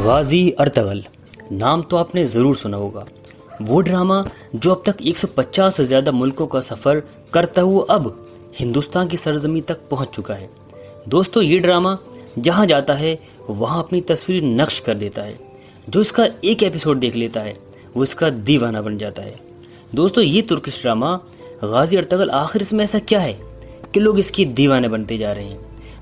غازی Ertugrul نام تو آپ نے ضرور سنا ہوگا. وہ ڈرامہ جو اب تک 150 سے زیادہ ملکوں کا سفر کرتا ہوا اب ہندوستان کی سرزمین تک پہنچ چکا ہے. دوستو یہ ڈرامہ جہاں جاتا ہے وہاں اپنی تصویر نقش کر دیتا ہے. جو اس کا ایک ایپیسوڈ دیکھ لیتا ہے وہ اس کا دیوانہ بن جاتا ہے. دوستو یہ ترکش ڈرامہ غازی ارطغرل آخر اس میں ایسا کیا ہے کہ لوگ اس کی دیوانے بنتے جا رہے ہیں.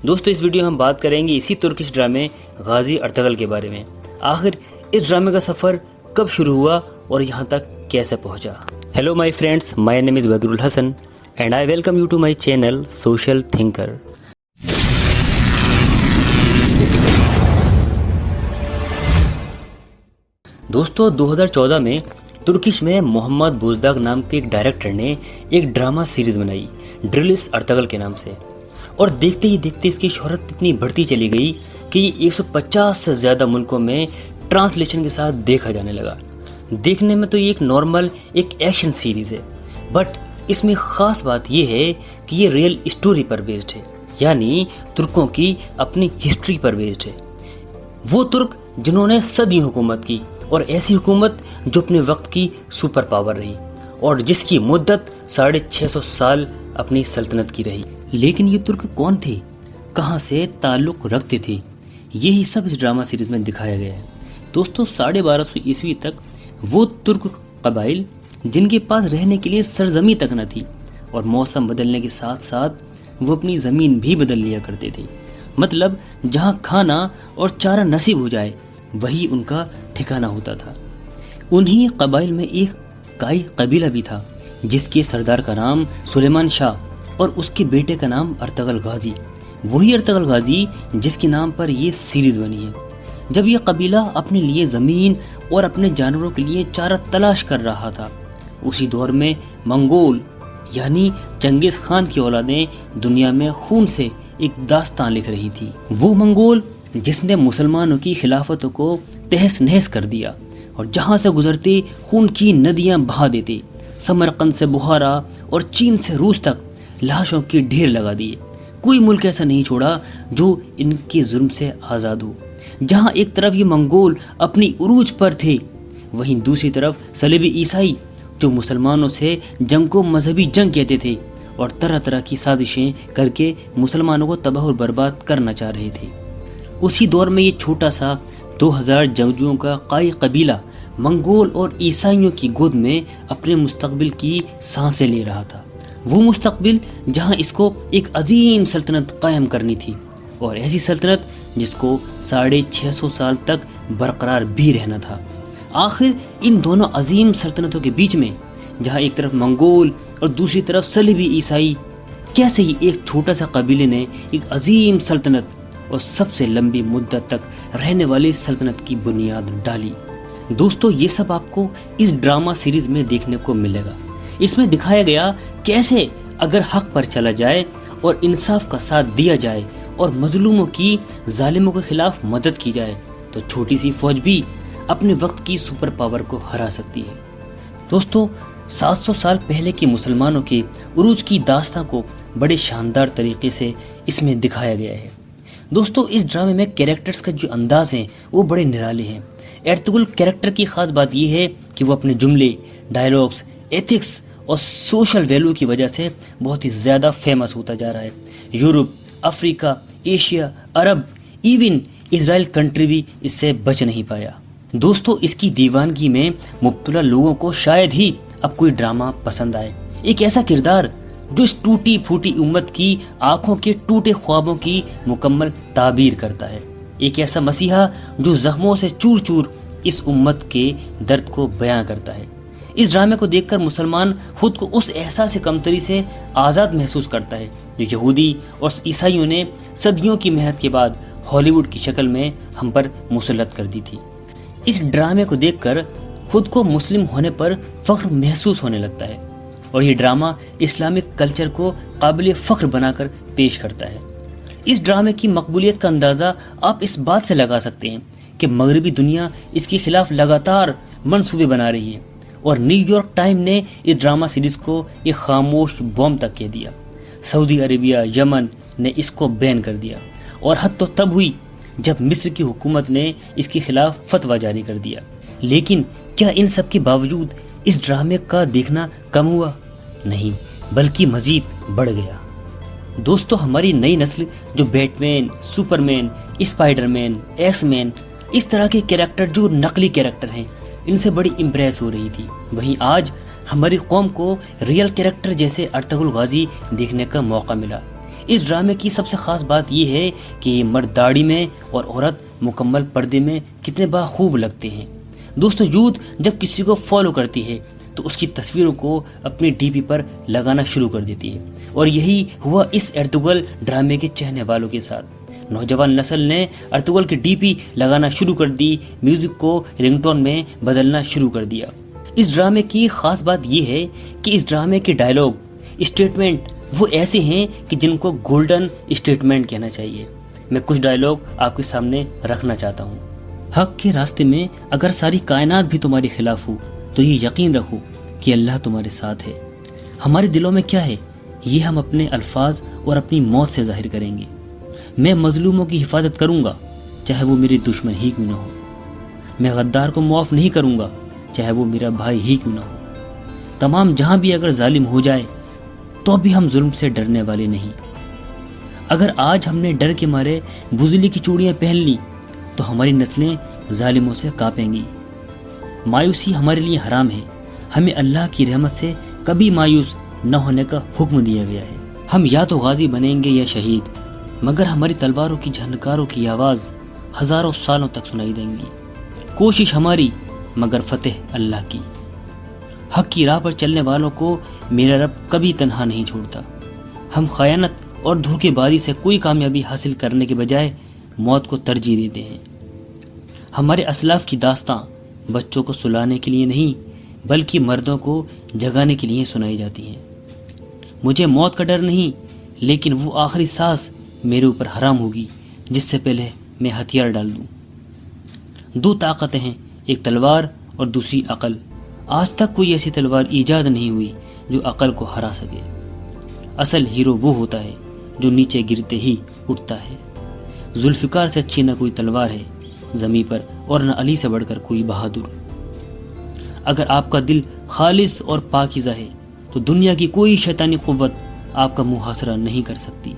دوستو اس ویڈیو میں ہم بات کریں گے اسی ترکش ڈرامے غازی ارطغرل کے بارے میں. آخر اس ڈرامے کا سفر کب شروع ہوا اور یہاں تک کیسے پہنچا. Hello my friends, my name is Badr al-Hasan and I welcome you to my channel Social Thinker. دوستو 2014 میں ترکش میں محمد بوزداغ نام کے ایک ڈائریکٹر نے ایک ڈرامہ سیریز بنائی ڈرلس ارطغرل کے نام سے, اور دیکھتے ہی دیکھتے اس کی شہرت اتنی بڑھتی چلی گئی کہ یہ 150 سے زیادہ ملکوں میں ٹرانسلیشن کے ساتھ دیکھا جانے لگا. دیکھنے میں تو یہ ایک نارمل ایک ایکشن سیریز ہے, بٹ اس میں خاص بات یہ ہے کہ یہ ریئل اسٹوری پر بیسڈ ہے, یعنی ترکوں کی اپنی ہسٹری پر بیسڈ ہے. وہ ترک جنہوں نے صدیوں حکومت کی, اور ایسی حکومت جو اپنے وقت کی سپر پاور رہی اور جس کی مدت 650 سال اپنی سلطنت کی رہی. لیکن یہ ترک کون تھے, کہاں سے تعلق رکھتے تھے, یہی سب اس ڈرامہ سیریز میں دکھایا گیا ہے. دوستو 1250 عیسوی تک وہ ترک قبائل جن کے پاس رہنے کے لیے سرزمین تک نہ تھی, اور موسم بدلنے کے ساتھ ساتھ وہ اپنی زمین بھی بدل لیا کرتے تھے. مطلب جہاں کھانا اور چارہ نصیب ہو جائے وہی ان کا ٹھکانہ ہوتا تھا. انہی قبائل میں ایک کائی قبیلہ بھی تھا جس کے سردار کا نام سلیمان شاہ اور اس کے بیٹے کا نام ارطغرل غازی. وہی ارطغرل غازی جس کے نام پر یہ سیریز بنی ہے. جب یہ قبیلہ اپنے لیے زمین اور اپنے جانوروں کے لیے چارہ تلاش کر رہا تھا, اسی دور میں منگول یعنی چنگیز خان کی اولادیں دنیا میں خون سے ایک داستان لکھ رہی تھی. وہ منگول جس نے مسلمانوں کی خلافت کو تہس نہس کر دیا اور جہاں سے گزرتے خون کی ندیاں بہا دیتے. سمرقند سے بخارا اور چین سے روس تک لاشوں کے ڈھیر لگا دیے. کوئی ملک ایسا نہیں چھوڑا جو ان کے ظلم سے آزاد ہو. جہاں ایک طرف یہ منگول اپنی عروج پر تھے, وہیں دوسری طرف صلیبی عیسائی جو مسلمانوں سے جنگ کو مذہبی جنگ کہتے تھے اور طرح طرح کی سازشیں کر کے مسلمانوں کو تباہ اور برباد کرنا چاہ رہے تھے. اسی دور میں یہ چھوٹا سا 2000 جنگجوؤں کا قائی قبیلہ منگول اور عیسائیوں کی گود میں اپنے مستقبل کی سانسیں لے رہا تھا. وہ مستقبل جہاں اس کو ایک عظیم سلطنت قائم کرنی تھی, اور ایسی سلطنت جس کو 650 سال تک برقرار بھی رہنا تھا. آخر ان دونوں عظیم سلطنتوں کے بیچ میں جہاں ایک طرف منگول اور دوسری طرف صلیبی عیسائی, کیسے ہی ایک چھوٹا سا قبیلے نے ایک عظیم سلطنت اور سب سے لمبی مدت تک رہنے والی سلطنت کی بنیاد ڈالی. دوستو یہ سب آپ کو اس ڈرامہ سیریز میں دیکھنے کو ملے گا. اس میں دکھایا گیا کیسے اگر حق پر چلا جائے اور انصاف کا ساتھ دیا جائے اور مظلوموں کی ظالموں کے خلاف مدد کی جائے تو چھوٹی سی فوج بھی اپنے وقت کی سپر پاور کو ہرا سکتی ہے. دوستو 700 سال پہلے کے مسلمانوں کے عروج کی داستان کو بڑے شاندار طریقے سے اس میں دکھایا گیا ہے. دوستو اس ڈرامے میں کیریکٹرز کا جو انداز ہیں وہ بڑے نرالے ہیں. ارطغرل کیریکٹر کی خاص بات یہ ہے کہ وہ اپنے جملے, ڈائلاگز, ایتھکس اور سوشل ویلیو کی وجہ سے بہت ہی زیادہ فیمس ہوتا جا رہا ہے. یورپ, افریقہ, ایشیا, عرب, ایون اسرائیل کنٹری بھی اس سے بچ نہیں پایا. دوستو اس کی دیوانگی میں مبتلا لوگوں کو شاید ہی اب کوئی ڈرامہ پسند آئے. ایک ایسا کردار جو اس ٹوٹی پھوٹی امت کی آنکھوں کے ٹوٹے خوابوں کی مکمل تعبیر کرتا ہے. ایک ایسا مسیحا جو زخموں سے چور چور اس امت کے درد کو بیان کرتا ہے. اس ڈرامے کو دیکھ کر مسلمان خود کو اس احساس کمتری سے آزاد محسوس کرتا ہے جو یہودی اور عیسائیوں نے صدیوں کی محنت کے بعد ہالی ووڈ کی شکل میں ہم پر مسلط کر دی تھی. اس ڈرامے کو دیکھ کر خود کو مسلم ہونے پر فخر محسوس ہونے لگتا ہے, اور یہ ڈرامہ اسلامک کلچر کو قابل فخر بنا کر پیش کرتا ہے. اس ڈرامے کی مقبولیت کا اندازہ آپ اس بات سے لگا سکتے ہیں کہ مغربی دنیا اس کے خلاف لگاتار منصوبے بنا رہی ہے, اور نیو یارک ٹائم نے اس ڈرامہ سیریز کو ایک خاموش بوم تک کہہ دیا. سعودی عربیہ, یمن نے اس کو بین کر دیا, اور حد تو تب ہوئی جب مصر کی حکومت نے اس کے خلاف فتویٰ جاری کر دیا۔ لیکن کیا ان سب کے باوجود اس ڈرامے کا دیکھنا کم ہوا؟ نہیں، بلکہ مزید بڑھ گیا۔ دوستو، ہماری نئی نسل جو بیٹ مین، سپر مین، اسپائڈر مین، ایکس مین، اس طرح کے کیریکٹر جو نقلی کیریکٹر ہیں، ان سے بڑی امپریس ہو رہی تھی، وہیں آج ہماری قوم کو ریئل کیریکٹر جیسے ارطغرل غازی دیکھنے کا موقع ملا۔ اس ڈرامے کی سب سے خاص بات یہ ہے کہ مرد داڑھی میں اور عورت مکمل پردے میں کتنے باخوب لگتے ہیں۔ دوستو، یوتھ جب کسی کو فالو کرتی ہے تو اس کی تصویروں کو اپنی ڈی پی پر لگانا شروع کر دیتی ہے، اور یہی ہوا اس ارطغرل ڈرامے کے چاہنے والوں کے ساتھ۔ نوجوان نسل نے ارطغرل کی ڈی پی لگانا شروع کر دی، میوزک کو رنگ ٹون میں بدلنا شروع کر دیا۔ اس ڈرامے کی خاص بات یہ ہے کہ اس ڈرامے کے ڈائلاگ، اسٹیٹمنٹ وہ ایسے ہیں کہ جن کو گولڈن اسٹیٹمنٹ کہنا چاہیے۔ میں کچھ ڈائلاگ آپ کے سامنے رکھنا چاہتا ہوں۔ حق کے راستے میں اگر ساری کائنات بھی تمہارے خلاف ہو تو یہ یقین رکھو کہ اللہ تمہارے ساتھ ہے۔ ہمارے دلوں میں کیا ہے یہ ہم اپنے الفاظ اور اپنی موت سے ظاہر کریں گے۔ میں مظلوموں کی حفاظت کروں گا چاہے وہ میرے دشمن ہی کیوں نہ ہو۔ میں غدار کو معاف نہیں کروں گا چاہے وہ میرا بھائی ہی کیوں نہ ہو۔ تمام جہاں بھی اگر ظالم ہو جائے تو بھی ہم ظلم سے ڈرنے والے نہیں۔ اگر آج ہم نے ڈر کے مارے بزدلی کی چوڑیاں پہن لی تو ہماری نسلیں ظالموں سے کانپیں گی۔ مایوسی ہمارے لیے حرام ہے۔ ہمیں اللہ کی رحمت سے کبھی مایوس نہ ہونے کا حکم دیا گیا ہے۔ ہم یا تو غازی بنیں گے یا شہید، مگر ہماری تلواروں کی جھنکاروں کی آواز ہزاروں سالوں تک سنائی دیں گی۔ کوشش ہماری مگر فتح اللہ کی۔ حق کی راہ پر چلنے والوں کو میرا رب کبھی تنہا نہیں چھوڑتا۔ ہم خیانت اور دھوکے بازی سے کوئی کامیابی حاصل کرنے کے بجائے موت کو ترجیح دیتے ہیں۔ ہمارے اسلاف کی داستاں بچوں کو سلانے کے لیے نہیں بلکہ مردوں کو جگانے کے لیے سنائی جاتی ہیں۔ مجھے موت کا ڈر نہیں، لیکن وہ آخری سانس میرے اوپر حرام ہوگی جس سے پہلے میں ہتھیار ڈال دوں۔ دو طاقتیں ہیں، ایک تلوار اور دوسری عقل۔ آج تک کوئی ایسی تلوار ایجاد نہیں ہوئی جو عقل کو ہرا سکے۔ اصل ہیرو وہ ہوتا ہے جو نیچے گرتے ہی اٹھتا ہے۔ ذوالفقار سے اچھی نہ کوئی تلوار ہے زمیں پر، اور نہ علی سے بڑھ کر کوئی بہادر۔ اگر آپ کا دل خالص اور پاکیزہ ہے تو دنیا کی کوئی شیطانی قوت آپ کا محاصرہ نہیں کر سکتی۔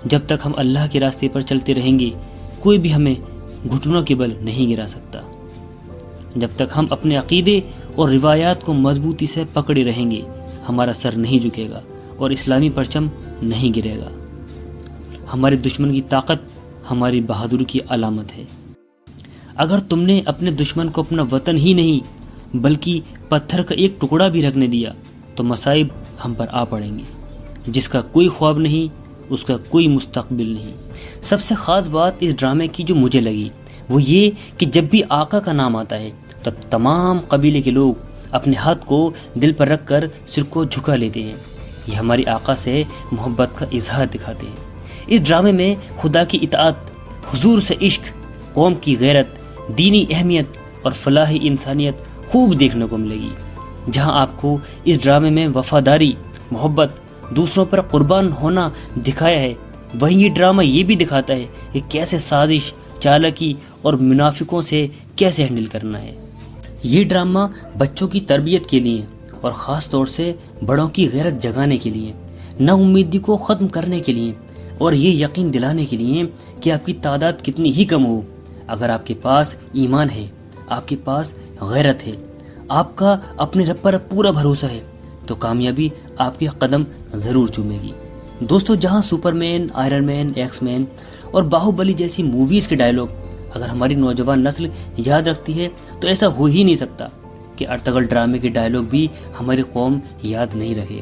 جب تک ہم اللہ کے راستے پر چلتے رہیں گے کوئی بھی ہمیں گھٹنوں کے بل نہیں گرا سکتا۔ جب تک ہم اپنے عقیدے اور روایات کو مضبوطی سے پکڑے رہیں گے ہمارا سر نہیں جھکے گا اور اسلامی پرچم نہیں گرے گا۔ ہمارے دشمن کی طاقت ہماری بہادری کی علامت ہے۔ اگر تم نے اپنے دشمن کو اپنا وطن ہی نہیں بلکہ پتھر کا ایک ٹکڑا بھی رکھنے دیا تو مصائب ہم پر آ پڑیں گے۔ جس کا کوئی خواب نہیں اس کا کوئی مستقبل نہیں۔ سب سے خاص بات اس ڈرامے کی جو مجھے لگی وہ یہ کہ جب بھی آقا کا نام آتا ہے تب تمام قبیلے کے لوگ اپنے ہاتھ کو دل پر رکھ کر سر کو جھکا لیتے ہیں۔ یہ ہماری آقا سے محبت کا اظہار دکھاتے ہیں۔ اس ڈرامے میں خدا کی اطاعت، حضور سے عشق، قوم کی غیرت، دینی اہمیت اور فلاحی انسانیت خوب دیکھنے کو ملے گی۔ جہاں آپ کو اس ڈرامے میں وفاداری، محبت، دوسروں پر قربان ہونا دکھایا ہے، وہیں یہ ڈرامہ یہ بھی دکھاتا ہے کہ کیسے سازش، چالاکی اور منافقوں سے کیسے ہینڈل کرنا ہے۔ یہ ڈرامہ بچوں کی تربیت کے لیے اور خاص طور سے بڑوں کی غیرت جگانے کے لیے، نا امیدی کو ختم کرنے کے لیے اور یہ یقین دلانے کے لیے کہ آپ کی تعداد کتنی ہی کم ہو، اگر آپ کے پاس ایمان ہے، آپ کے پاس غیرت ہے، آپ کا اپنے رب پر پورا بھروسہ ہے تو کامیابی آپ کے قدم ضرور چومے گی۔ دوستو، جہاں سپر مین، آئرن مین، ایکس مین اور باہوبلی جیسی موویز کے ڈائلاگ اگر ہماری نوجوان نسل یاد رکھتی ہے تو ایسا ہو ہی نہیں سکتا کہ ارطغرل ڈرامے کے ڈائلاگ بھی ہماری قوم یاد نہیں رکھے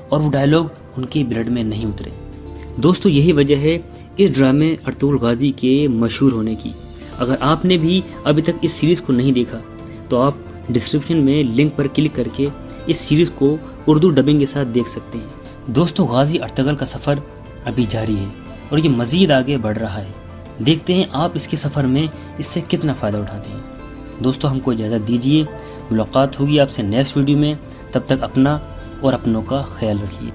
اور وہ ڈائلاگ ان کے بلڈ میں نہیں اترے۔ دوستو، یہی وجہ ہے اس ڈرامے ارطغرل غازی کے مشہور ہونے کی۔ اگر آپ نے بھی ابھی تک اس سیریز کو نہیں دیکھا تو آپ ڈسکرپشن میں لنک پر کلک کر کے اس سیریز کو اردو ڈبنگ کے ساتھ دیکھ سکتے ہیں۔ دوستو، غازی ارطغرل کا سفر ابھی جاری ہے اور یہ مزید آگے بڑھ رہا ہے۔ دیکھتے ہیں آپ اس کے سفر میں اس سے کتنا فائدہ اٹھاتے ہیں۔ دوستو، ہم کو اجازت دیجیے، ملاقات ہوگی آپ سے نیکسٹ ویڈیو میں۔ تب تک اپنا اور اپنوں کا خیال رکھیے۔